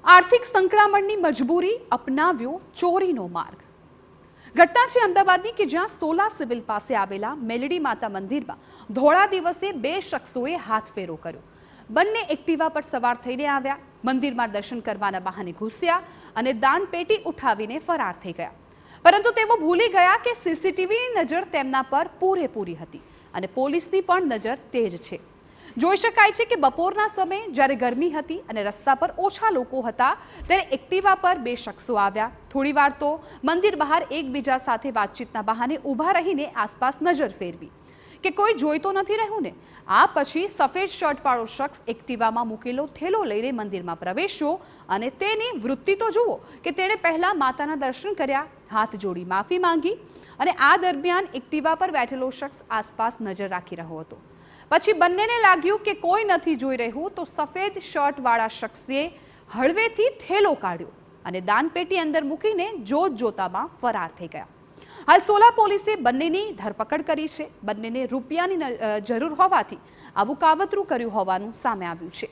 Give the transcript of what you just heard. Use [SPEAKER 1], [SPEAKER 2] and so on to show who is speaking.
[SPEAKER 1] આર્થિક સંકળામણની મજબૂરી અપનાવ્યો ચોરીનો માર્ગ। ઘટના છે અમદાવાદની કે જ્યાં સોલા સિવિલ પાસે આવેલા મેલડી માતા મંદિરમાં ધોળા દિવસે બે શખ્સોએ હાથફેરો કર્યો। બંને એક્ટિવા પર સવાર થઈને આવ્યા, મંદિરમાં દર્શન કરવાના બહાને ઘૂસ્યા અને દાનપેટી ઉઠાવીને ફરાર થઈ ગયા। પરંતુ તેઓ ભૂલી ગયા કે સીસીટીવીની નજર તેમના પર પૂરેપૂરી હતી અને પોલીસની પણ નજર તેજ છે। જોઈ શકાય છે કે બપોરના સમયે જ્યારે ગરમી હતી અને રસ્તા પર ઓછા લોકો હતા ત્યારે એક્ટિવા પર બે શખ્સો આવ્યા। થોડીવાર તો મંદિર બહાર એકબીજા સાથે વાતચીતના બહાને ઊભા રહીને આસપાસ નજર ફેરવી કે કોઈ જોઈ તો નથી રહ્યું ને। આ પછી સફેદ શર્ટવાળો શખ્સ એક્ટિવામાં મૂકેલો થેલો લઈને મંદિરમાં પ્રવેશ્યો અને તેની વૃત્તિ તો જુઓ કે તેણે પહેલા માતાના દર્શન કર્યા, હાથ જોડી માફી માંગી અને આ દરમિયાન એક્ટિવા પર બેઠેલો શખ્સ આસપાસ નજર રાખી રહ્યો હતો। પછી બંનેને લાગ્યું કે કોઈ નથી જોઈ રહ્યું તો સફેદ શર્ટવાળા શખ્સે હળવેથી થેલો કાઢ્યો અને દાનપેટી અંદર મૂકીને જોત જોતામાં ફરાર થઈ ગયા। હાલ સોલા પોલીસે બંનેની ધરપકડ કરી છે। બંનેને રૂપિયાની જરૂર હોવાથી આવું કાવતરું કર્યું હોવાનું સામે આવ્યું છે।